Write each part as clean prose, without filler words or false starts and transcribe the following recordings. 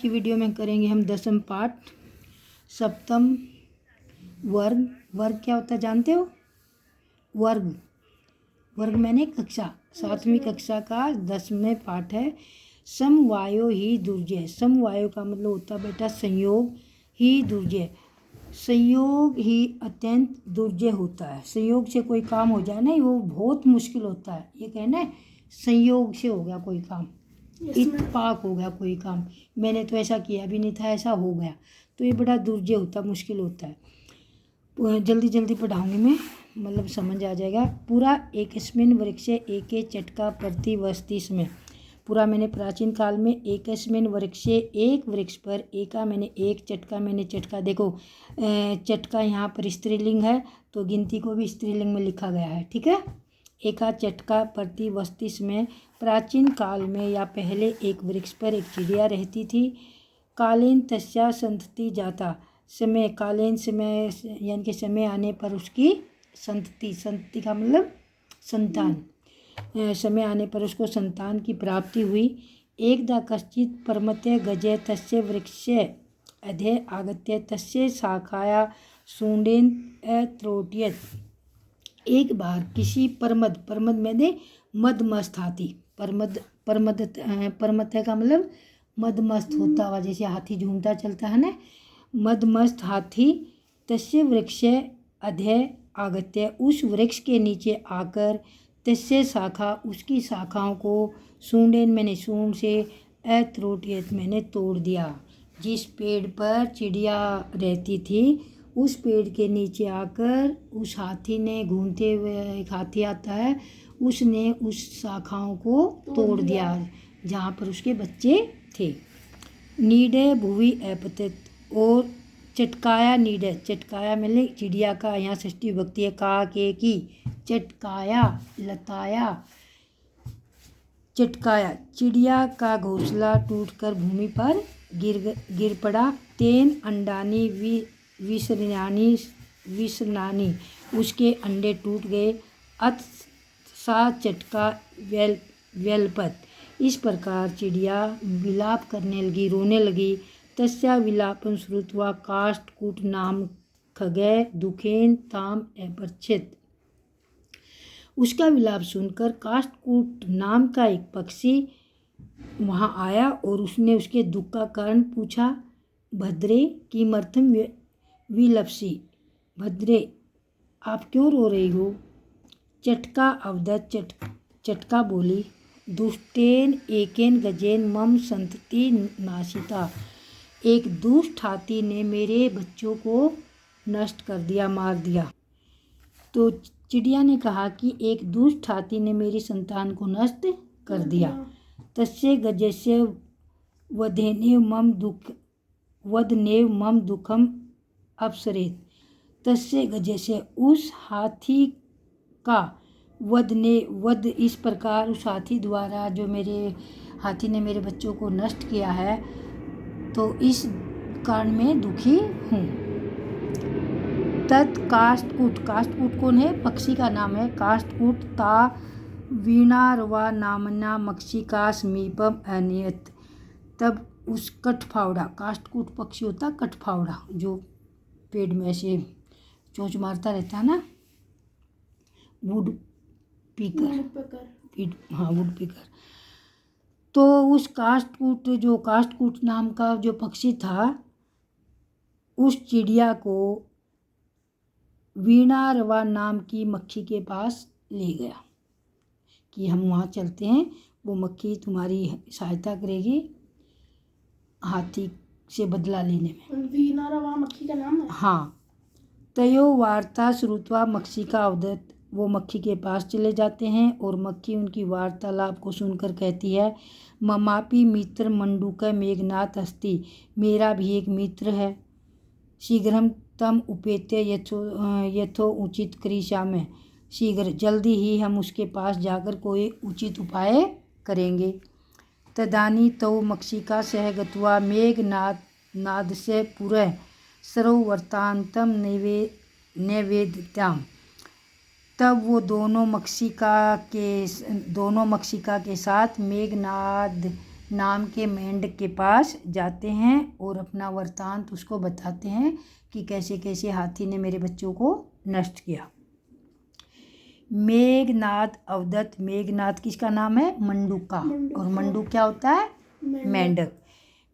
की वीडियो में करेंगे हम 10वीं पाठ सप्तम वर्ग। वर्ग क्या होता है जानते हो? वर्ग वर्ग मैंने कक्षा 7वीं कक्षा का 10वें पाठ है। समवायो ही दुर्जय। समवायो का मतलब होता है बेटा संयोग ही दुर्जय। संयोग ही अत्यंत दुर्जय होता है। संयोग से कोई काम हो जाए ना वो बहुत मुश्किल होता है। ये कहना है संयोग से हो गया कोई काम, इत्तेफाक हो गया कोई काम, मैंने तो ऐसा किया भी नहीं था ऐसा हो गया, तो ये बड़ा दुर्जय होता है, मुश्किल होता है। जल्दी जल्दी पढ़ाऊंगी मैं, मतलब समझ आ जाएगा पूरा। एकस्मिन् वृक्षे एके चटका प्रति वस्तिस में। पूरा मैंने प्राचीन काल में एकस्मिन् वृक्षे एक वृक्ष पर एका मैंने एक चटका मैंने चटका। देखो चटका यहाँ पर स्त्रीलिंग है तो गिनती को भी स्त्रीलिंग में लिखा गया है, ठीक है। एका चटका प्रति वस्तिस में। प्राचीन काल में या पहले एक वृक्ष पर एक चिड़िया रहती थी। कालीन तस्या संतति जाता। समय कालीन समय यानी कि समय आने पर उसकी संतति का मतलब संतान, समय आने पर उसको संतान की प्राप्ति हुई। एकदा कश्चित् परमते गजे तस्य वृक्षे अधे आगत्य तस्य शाखाया सूंडेन अत्रोट्यत। एक बार किसी परमद, परमद मैंने मदमस्त हाथी, परमद का मतलब मदमस्त होता हुआ, जैसे हाथी झूमता चलता है ना, मदमस्त हाथी तस्य वृक्ष अधे आगत्य उस वृक्ष के नीचे आकर, तस्य शाखा उसकी शाखाओं को, सूंडेन मैंने सूंड से, अत्रोट्यत मैंने तोड़ दिया। जिस पेड़ पर चिड़िया रहती थी उस पेड़ के नीचे आकर उस हाथी ने, घूमते हुए एक हाथी आता है, उसने उस शाखाओं को तोड़ दिया जहाँ पर उसके बच्चे थे। नीडे भुवि अपतित और चटकाया। नीडे चटकाया मैंने चिड़िया का, यहाँ षष्ठी विभक्ति है का के की। चटकाया लताया चटकाया। चिड़िया का घोंसला टूटकर भूमि पर गिर पड़ा। तेन अंडानी विसरनानी उसके अंडे टूट गए। अत सा चटका व्यलपत इस प्रकार चिड़िया विलाप करने लगी, रोने लगी। तस्या विलापन श्रुत्वा काष्ठकूट नाम खगय दुखेन ताम अपृच्छेत। उसका विलाप सुनकर काष्ठकूट नाम का एक पक्षी वहाँ आया और उसने उसके दुख का कारण पूछा। भद्रे किमर्थम विलपसी। भद्रे आप क्यों रो रही हो? चटका अवदत चटका बोली। दुष्टेन एकेन गजेन मम संतति नाशिता। एक दुष्ट हाथी ने मेरे बच्चों को नष्ट कर दिया, मार दिया। तो चिड़िया ने कहा कि एक दुष्ट हाथी ने मेरी संतान को नष्ट कर दिया। तस्य गजस्य वधनेव मम दुखम अपसरेत। तस्य गजस्य उस हाथी का वध इस प्रकार उस हाथी द्वारा जो मेरे हाथी ने मेरे बच्चों को नष्ट किया है, तो इस कारण में दुखी हूँ। तत् काष्ठकूट, काष्ठकूट कौन है? पक्षी का नाम है। काष्ठकूट ता वीणारवा नामना मक्षी का समीपम अनियत। तब उस कठफावड़ा, काष्ठकूट पक्षी होता कठफावड़ा जो पेड़ में ऐसे चोंच मारता रहता है ना, वुड पीकर, हाँ वुड पीकर। तो उस काष्ठकूट नाम का जो पक्षी था उस चिड़िया को वीणारवा नाम की मक्खी के पास ले गया कि हम वहाँ चलते हैं, वो मक्खी तुम्हारी सहायता करेगी हाथी से बदला लेने में। वीणारवा मक्खी का नाम है? हाँ। तयो वार्ता श्रुत्वा मक्षी का अवदत। वो मक्खी के पास चले जाते हैं और मक्खी उनकी वार्तालाप को सुनकर कहती है, ममापि मित्र मंडूक मेघनाथ अस्ति। मेरा भी एक मित्र है। शीघ्रम तम उपेत्य यथो उचित करिष्यामि। शीघ्र जल्दी ही हम उसके पास जाकर कोई उचित उपाय करेंगे। तदानी तो मक्षिका सह गत्वा मेघनाद से पुरः सरोवर्तांतम नैवेद्यताम। तब वो दोनों मक्षिका के साथ मेघनाद नाम के मेंढक के पास जाते हैं और अपना वृत्तांत उसको बताते हैं कि कैसे कैसे हाथी ने मेरे बच्चों को नष्ट किया। मेघनाद अवदत्त, मेघनाद किसका नाम है? मंडूक का। और मंडूक क्या होता है? मेंढक।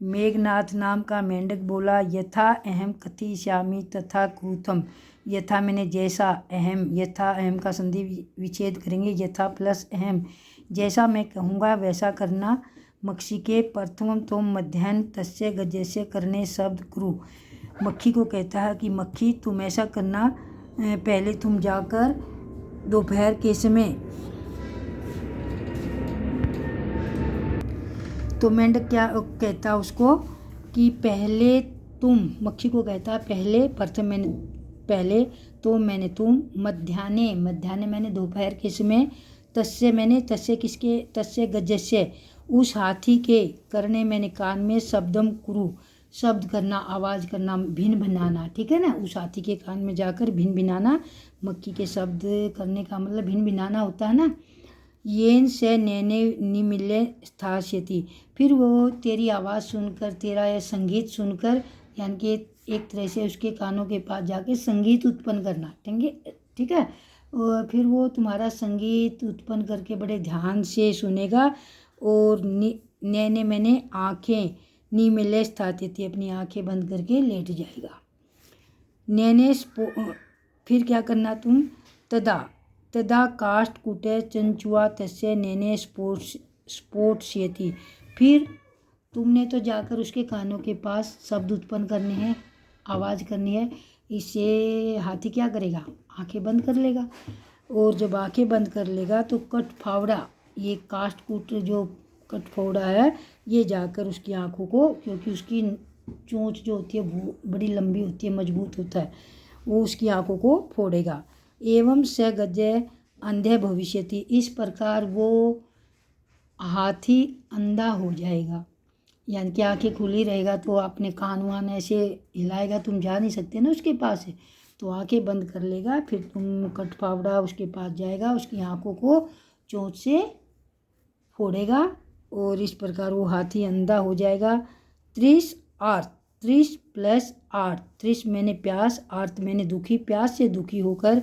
मेघनाथ नाम का मेंढक बोला, यथा अहम कथयिष्यामि तथा क्रूतम। यथा मैंने जैसा, अहम, यथा अहम का संधि विच्छेद करेंगे, यथा प्लस अहम, जैसा मैं कहूँगा वैसा करना। मक्षी के प्रथमम तोम मध्याह्न तस्य गजस्य करने शब्द क्रू। मक्खी को कहता है कि मक्खी तुम ऐसा करना, पहले तुम जाकर दोपहर के समय। तो मेंढक क्या कहता उसको कि पहले तुम, मक्खी को कहता है पहले, प्रथम मैंने पहले, तो मैंने तुम, मध्याह्ने, मध्याह्ने मैंने दोपहर के समय, तस्य मैंने, तस्य किसके? तस्य गजस्य उस हाथी के, करने मैंने कान में, शब्दम कुरु शब्द करना, आवाज़ करना, भिन्न भिनाना, ठीक है ना। उस हाथी के कान में जाकर भिन्न भिनाना। मक्खी के शब्द करने का मतलब भिन्न भिनाना होता है ना। येन से नैने निमिले स्थास्यति, फिर वो तेरी आवाज़ सुनकर, तेरा यह संगीत सुनकर, यानी कि एक तरह से उसके कानों के पास जाके संगीत उत्पन्न करना, ठीक है। और फिर वो तुम्हारा संगीत उत्पन्न करके बड़े ध्यान से सुनेगा। और नैने मैंने आँखें, निमिले स्थास्यति अपनी आँखें बंद करके लेट जाएगा। नैने फिर क्या करना तुम? तदा काष्ठकूटे चंचुआ तस्य नैने स्फोटयति, फिर तुमने तो जाकर उसके कानों के पास शब्द उत्पन्न करने हैं, आवाज़ करनी है। इससे हाथी क्या करेगा? आंखें बंद कर लेगा। और जब आंखें बंद कर लेगा तो कठफावड़ा, ये काष्ठकूट जो कठफावड़ा है, ये जाकर उसकी आंखों को, क्योंकि उसकी चोंच जो होती है वो बड़ी लंबी होती है, मजबूत होता है, वो उसकी आंखों को फोड़ेगा। एवं स गजे अंधे भविष्यति, इस प्रकार वो हाथी अंधा हो जाएगा। यानी कि आंखें खुली रहेगा तो अपने कान वान ऐसे हिलाएगा, तुम जा नहीं सकते ना उसके पास है, तो आंखें बंद कर लेगा। फिर तुम कठफावड़ा उसके पास जाएगा, उसकी आंखों को चोंच से फोड़ेगा और इस प्रकार वो हाथी अंधा हो जाएगा। त्रिश आर्त, त्रिश प्लस आर्त, त्रिश मैंने प्यास, आर्त मैंने दुखी, प्यास से दुखी होकर,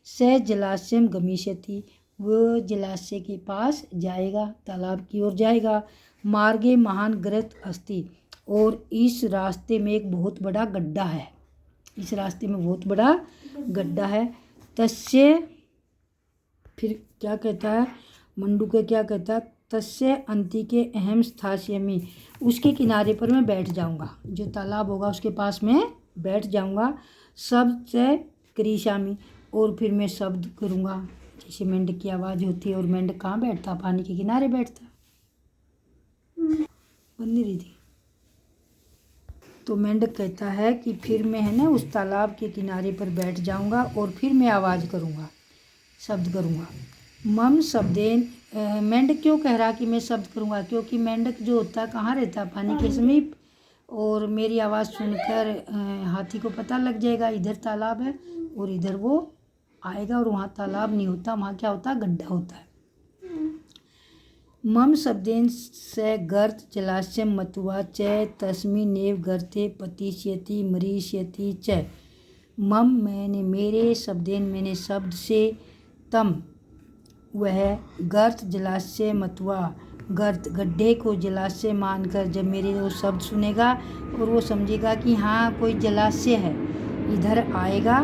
स जलाशयम गमिष्यति, वो जलाशय के पास जाएगा, तालाब की ओर जाएगा। मार्गे महान गर्त अस्ति, और इस रास्ते में एक बहुत बड़ा गड्ढा है, इस रास्ते में बहुत बड़ा गड्ढा है। तस्य, फिर क्या कहता है मंडूक, क्या कहता है? तस्य अंतिके अहम स्थास्यामि, उसके किनारे पर मैं बैठ जाऊंगा, जो तालाब होगा उसके पास मैं बैठ जाऊंगा। शब्द से करिष्यामि, और फिर मैं शब्द करूंगा, जैसे मेंढक की आवाज़ होती है। और मेंढक कहाँ बैठता? पानी के किनारे बैठता, बन नहीं रही थी। तो मेंढक कहता है कि फिर मैं है ना उस तालाब के किनारे पर बैठ जाऊंगा और फिर मैं आवाज़ करूंगा, शब्द करूंगा। मम शब्देन, मेंढक क्यों कह रहा कि मैं शब्द करूंगा? क्योंकि मेंढक जो होता है कहाँ रहता है? पानी के समीप। और मेरी आवाज़ सुनकर हाथी को पता लग जाएगा इधर तालाब है, और इधर वो आएगा, और वहाँ तालाब नहीं होता, वहाँ क्या होता है? गड्ढा होता है। मम शब्देन से गर्त जलाशय मत्वा च तस्मिन्नेव गर्ते पतिष्यति मरीष्यति च। मम मैंने, मेरे, शब्देन मैंने शब्द से, तम वह, गर्त जलाशय मत्वा, गर्त गड्ढे को जलाशय मानकर जब मेरे वो शब्द सुनेगा और वो समझेगा कि हाँ कोई जलाशय है, इधर आएगा,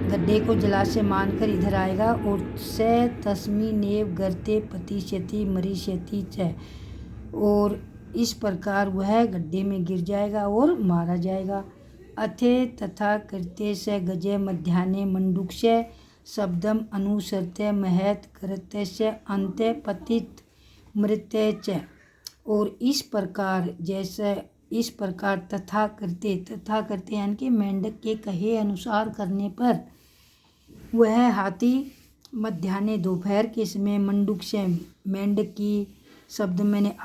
गड्ढे को जलाशय मानकर इधर आएगा। और स तस्मिन्नेव गर्ते पतिष्यति मरीष्यति च, और इस प्रकार वह गड्ढे में गिर जाएगा और मारा जाएगा। अथे तथा कृत्य स गजे मध्याह्ने मंडूक्ष्य शब्दम अनुसरते महत कृत्य अंत्य पतित मृत्य च, और इस प्रकार, जैसे इस प्रकार तथा करते यानी कि मेंढक के कहे अनुसार करने पर वह हाथी मध्याह्ने दोपहर के समय मंडूक से, मेंढक की शब्द मैंने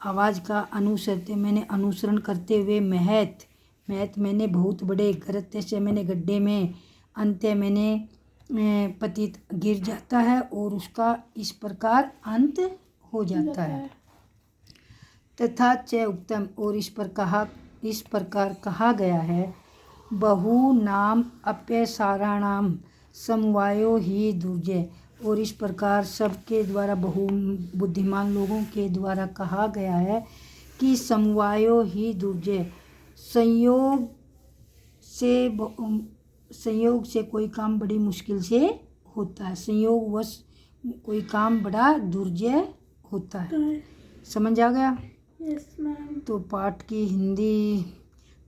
आवाज़ का अनुसरते मैंने अनुसरण करते हुए, महत मैंने बहुत बड़े, कृत्य से मैंने गड्ढे में, अंत्य मैंने पतित गिर जाता है और उसका इस प्रकार अंत हो जाता है। तथा च उक्तम, और इस प्रकार कहा गया है, बहु नाम अप्यसाराणाम समवायो ही दुर्जय, और इस प्रकार सबके द्वारा बहु बुद्धिमान लोगों के द्वारा कहा गया है कि समवायो ही दुर्जय, संयोग से कोई काम बड़ी मुश्किल से होता है, संयोगवश कोई काम बड़ा दुर्जय होता है। समझ आ गया? Yes ma'am. तो पाठ की हिंदी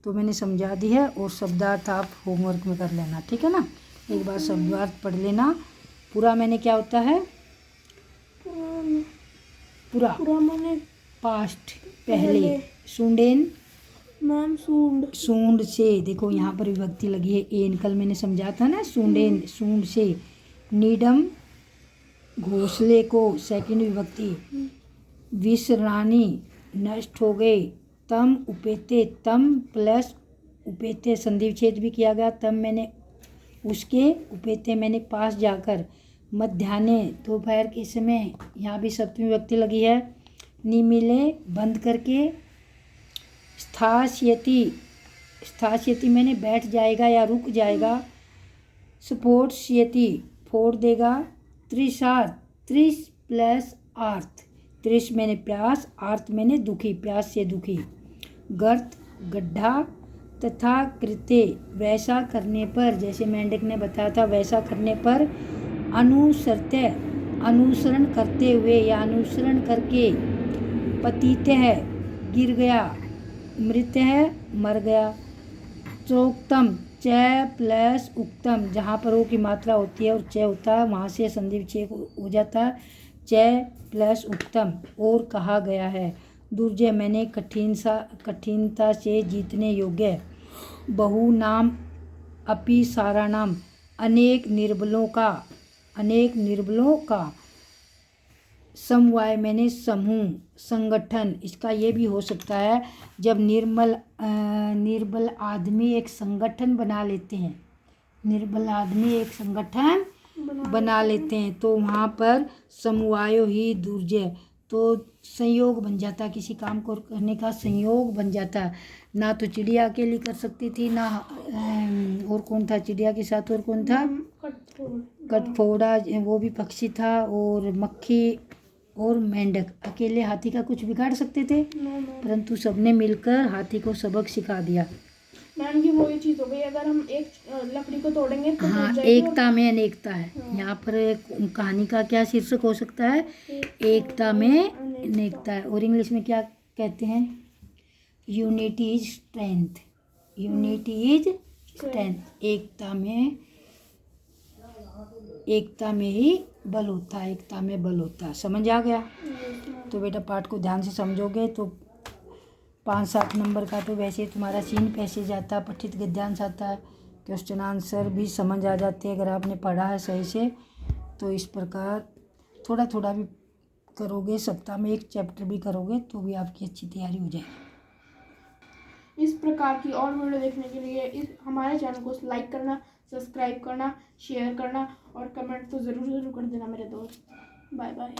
तो मैंने समझा दी है, और शब्दार्थ आप होमवर्क में कर लेना, ठीक है ना। एक बार शब्दार्थ पढ़ लेना। पूरा मैंने क्या होता है? पूरा माने पास्ट, पहले। सुंडेन मैम सूंड से, देखो यहाँ पर विभक्ति लगी है एन, कल मैंने समझा था ना, सूंडेन सूंड से। नीडम घोंसले को, सेकंड विभक्ति। विसरानी नष्ट हो गए। तम उपेते, तम प्लस उपेते संधि विच्छेद भी किया गया, तम मैंने उसके, उपेते मैंने पास जाकर। मध्याह्ने दोपहर के समय, यहाँ भी सप्तमी विभक्ति लगी है। निमिले बंद करके। स्थास्यति मैंने बैठ जाएगा या रुक जाएगा। स्फोटस्यति फोड़ देगा। तृषार्थ, त्रिश प्लस आर्थ, तृष मैंने प्यास, आर्थ मैंने दुखी, प्यास से दुखी। गर्त गड्ढा। तथा कृते वैसा करने पर, जैसे मेंढक ने बताया था वैसा करने पर। अनुसरते अनुसरण करते हुए या अनुसरण करके। पतित है गिर गया। मृत है मर गया। चोक्तम च प्लस उक्तम, जहाँ पर ओ की मात्रा होती है और च होता है वहाँ से संधि विच्छेद हो जाता है। च प्लस उक्तम, और कहा गया है। दुर्जय मैंने कठिनता से जीतने योग्य। बहु नाम अपि सारा नाम, अनेक निर्बलों का। समवाय मैंने समूह, संगठन, इसका ये भी हो सकता है जब निर्बल आदमी एक संगठन बना लेते हैं, बना लेते हैं तो वहाँ पर समवायो ही दुर्जय, तो संयोग बन जाता, किसी काम को करने का संयोग बन जाता। ना तो चिड़िया अकेली कर सकती थी, ना और कौन था चिड़िया के साथ, और कौन था? कटफोड़ा, वो भी पक्षी था। और मक्खी और मेंढक अकेले हाथी का कुछ बिगाड़ सकते थे, परंतु सबने मिलकर हाथी को सबक सिखा दिया। मैम की वही चीज हो गई, अगर हम एक लकड़ी को तोड़ेंगे तो हाँ, एकता में अनेकता है। यहाँ पर कहानी का क्या शीर्षक हो सकता है? एकता में अनेकता है। और इंग्लिश में क्या कहते हैं? यूनिटी इज स्ट्रेंथ, एकता में ही बल होता है, एकता में बल होता है। समझ आ गया? तो बेटा पाठ को ध्यान से समझोगे तो 5-7 नंबर का तो वैसे तुम्हारा सीन पैसेज आता है, पठित गद्यांश आता है, क्वेश्चन आंसर भी समझ आ जाते हैं अगर आपने पढ़ा है सही से। तो इस प्रकार थोड़ा थोड़ा भी करोगे, सप्ताह में एक चैप्टर भी करोगे तो भी आपकी अच्छी तैयारी हो जाएगी। इस प्रकार की और वीडियो देखने के लिए हमारे चैनल को लाइक करना, सब्सक्राइब करना, शेयर करना और कमेंट तो ज़रूर कर देना मेरे दोस्त। Bye bye.